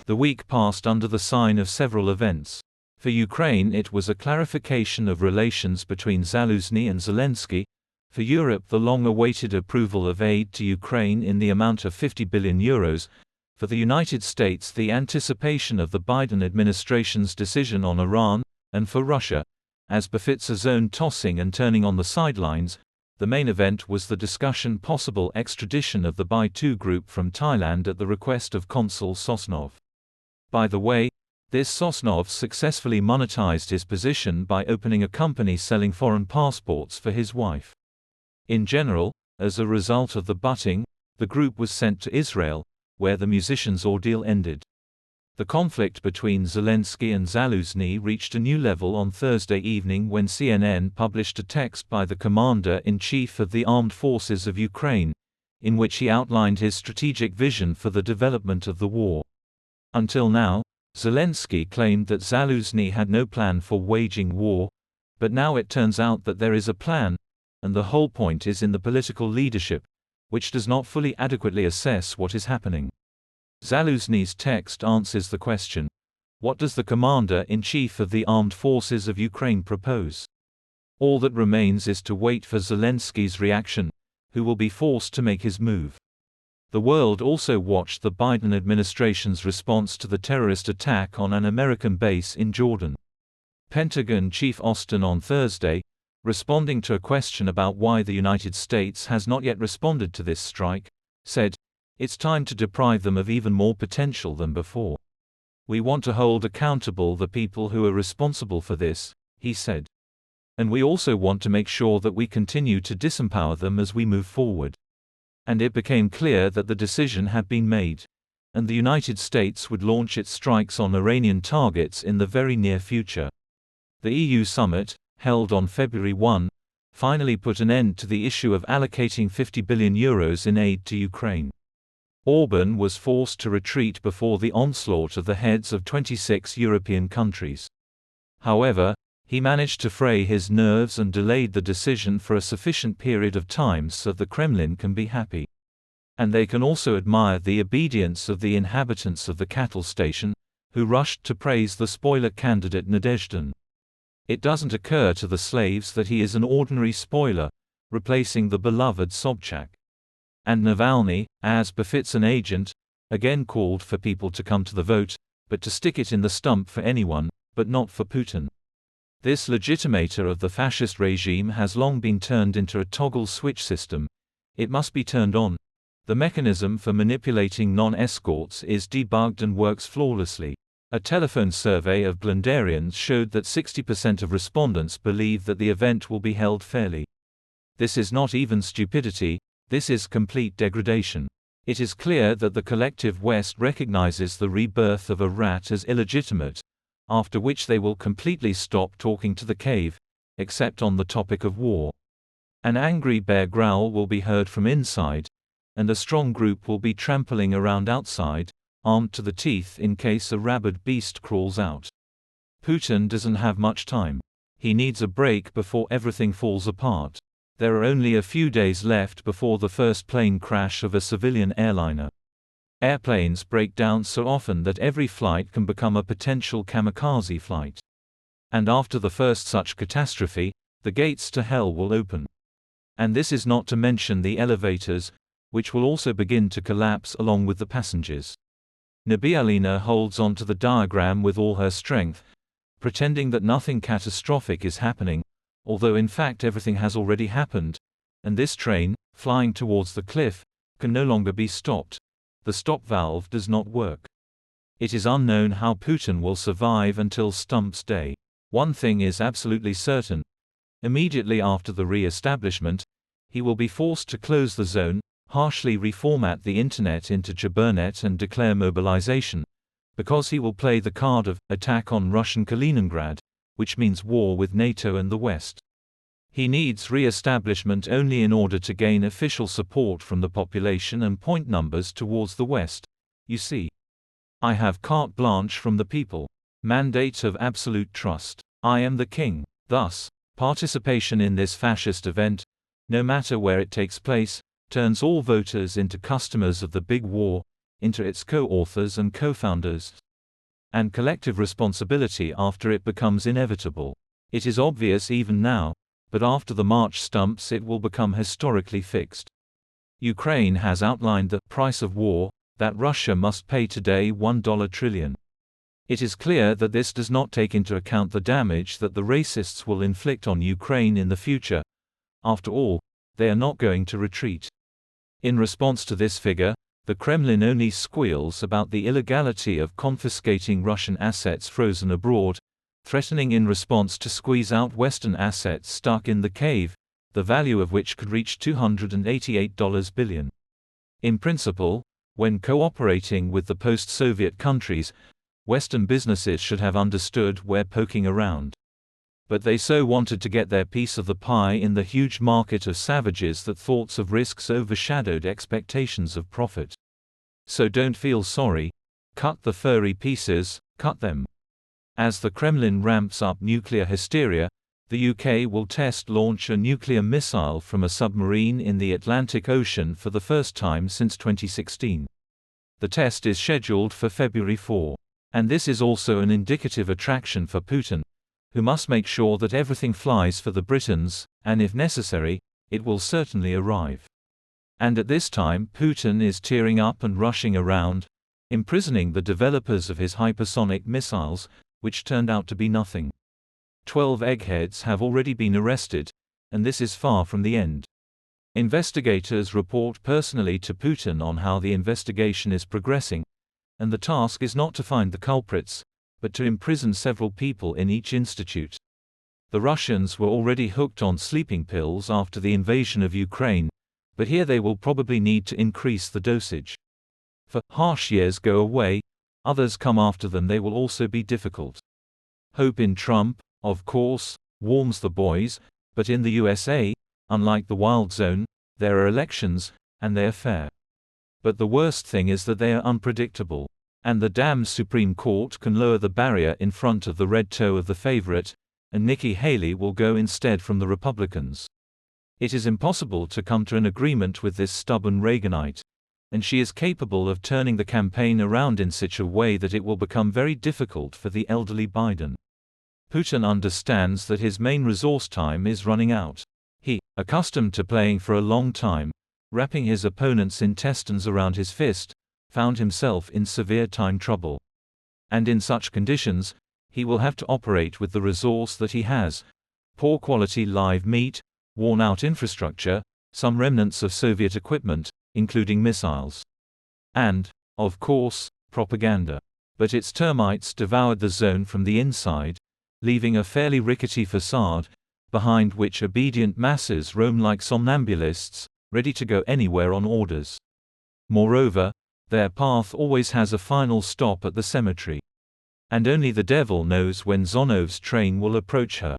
The week passed under the sign of several events. For Ukraine, it was a clarification of relations between Zaluzhny and Zelensky. For Europe, the long-awaited approval of aid to Ukraine in the amount of €50 billion. For the United States, the anticipation of the Biden administration's decision on Iran. And for Russia, as befits a zone tossing and turning on the sidelines, the main event was the discussion possible extradition of the By2 group from Thailand at the request of Consul Sosnov. By the way, this Sosnov successfully monetized his position by opening a company selling foreign passports for his wife. In general, as a result of the butting, the group was sent to Israel, where the musician's ordeal ended. The conflict between Zelensky and Zaluzhny reached a new level on Thursday evening when CNN published a text by the Commander-in-Chief of the Armed Forces of Ukraine, in which he outlined his strategic vision for the development of the war. Until now, Zelensky claimed that Zaluzhny had no plan for waging war, but now it turns out that there is a plan, and the whole point is in the political leadership, which does not fully adequately assess what is happening. Zaluzhny's text answers the question, what does the Commander-in-Chief of the Armed Forces of Ukraine propose? All that remains is to wait for Zelensky's reaction, who will be forced to make his move. The world also watched the Biden administration's response to the terrorist attack on an American base in Jordan. Pentagon Chief Austin on Thursday, responding to a question about why the United States has not yet responded to this strike, said, "It's time to deprive them of even more potential than before. We want to hold accountable the people who are responsible for this," he said. "And we also want to make sure that we continue to disempower them as we move forward." And it became clear that the decision had been made, and the United States would launch its strikes on Iranian targets in the very near future. The EU summit, held on February 1, finally put an end to the issue of allocating €50 billion in aid to Ukraine. Orban was forced to retreat before the onslaught of the heads of 26 European countries. However, he managed to fray his nerves and delayed the decision for a sufficient period of time so the Kremlin can be happy. And they can also admire the obedience of the inhabitants of the cattle station, who rushed to praise the spoiler candidate Nadezhdin. It doesn't occur to the slaves that he is an ordinary spoiler, replacing the beloved Sobchak. And Navalny, as befits an agent, again called for people to come to the vote, but to stick it in the stump for anyone, but not for Putin. This legitimator of the fascist regime has long been turned into a toggle switch system. It must be turned on. The mechanism for manipulating non-escorts is debugged and works flawlessly. A telephone survey of Blundarians showed that 60% of respondents believe that the event will be held fairly. This is not even stupidity, this is complete degradation. It is clear that the collective West recognizes the rebirth of a rat as illegitimate, after which they will completely stop talking to the cave, except on the topic of war. An angry bear growl will be heard from inside, and a strong group will be trampling around outside, armed to the teeth in case a rabid beast crawls out. Putin doesn't have much time. He needs a break before everything falls apart. There are only a few days left before the first plane crash of a civilian airliner. Airplanes break down so often that every flight can become a potential kamikaze flight. And after the first such catastrophe, the gates to hell will open. And this is not to mention the elevators, which will also begin to collapse along with the passengers. Nabialina holds on to the diagram with all her strength, pretending that nothing catastrophic is happening, although in fact everything has already happened, and this train, flying towards the cliff, can no longer be stopped. The stop valve does not work. It is unknown how Putin will survive until Stump's day. One thing is absolutely certain. Immediately after the re-establishment, he will be forced to close the zone, harshly reformat the internet into Jabernet and declare mobilization, because he will play the card of attack on Russian Kaliningrad, which means war with NATO and the West. He needs re-establishment only in order to gain official support from the population and point numbers towards the West. You see, I have carte blanche from the people. Mandate of absolute trust. I am the king. Thus, participation in this fascist event, no matter where it takes place, turns all voters into customers of the big war, into its co-authors and co-founders, and collective responsibility after it becomes inevitable. It is obvious even now, but after the March stumps it will become historically fixed. Ukraine has outlined the price of war that Russia must pay today: $1 trillion. It is clear that this does not take into account the damage that the racists will inflict on Ukraine in the future. After all, they are not going to retreat. In response to this figure, the Kremlin only squeals about the illegality of confiscating Russian assets frozen abroad, threatening in response to squeeze out Western assets stuck in the cave, the value of which could reach $288 billion. In principle, when cooperating with the post-Soviet countries, Western businesses should have understood where poking around. But they so wanted to get their piece of the pie in the huge market of savages that thoughts of risks overshadowed expectations of profit. So don't feel sorry. Cut the furry pieces, cut them. As the Kremlin ramps up nuclear hysteria, the UK will launch a nuclear missile from a submarine in the Atlantic Ocean for the first time since 2016. The test is scheduled for February 4. And this is also an indicative attraction for Putin, who must make sure that everything flies for the Britons, and if necessary, it will certainly arrive. And at this time Putin is tearing up and rushing around, imprisoning the developers of his hypersonic missiles, which turned out to be nothing. 12 eggheads have already been arrested, and this is far from the end. Investigators report personally to Putin on how the investigation is progressing, and the task is not to find the culprits, but to imprison several people in each institute. The Russians were already hooked on sleeping pills after the invasion of Ukraine, but here they will probably need to increase the dosage. For harsh years go away, others come after them. They will also be difficult. Hope in Trump, of course, warms the boys, but in the USA, unlike the wild zone, there are elections, and they are fair. But the worst thing is that they are unpredictable. And the damn Supreme Court can lower the barrier in front of the red toe of the favorite, and Nikki Haley will go instead from the Republicans. It is impossible to come to an agreement with this stubborn Reaganite, and she is capable of turning the campaign around in such a way that it will become very difficult for the elderly Biden. Putin understands that his main resource time is running out. He, accustomed to playing for a long time, wrapping his opponent's intestines around his fist, found himself in severe time trouble. And in such conditions, he will have to operate with the resource that he has: poor quality live meat, worn-out infrastructure, some remnants of Soviet equipment, including missiles. And, of course, propaganda. But its termites devoured the zone from the inside, leaving a fairly rickety facade, behind which obedient masses roam like somnambulists, ready to go anywhere on orders. Moreover, their path always has a final stop at the cemetery. And only the devil knows when Zonov's train will approach her.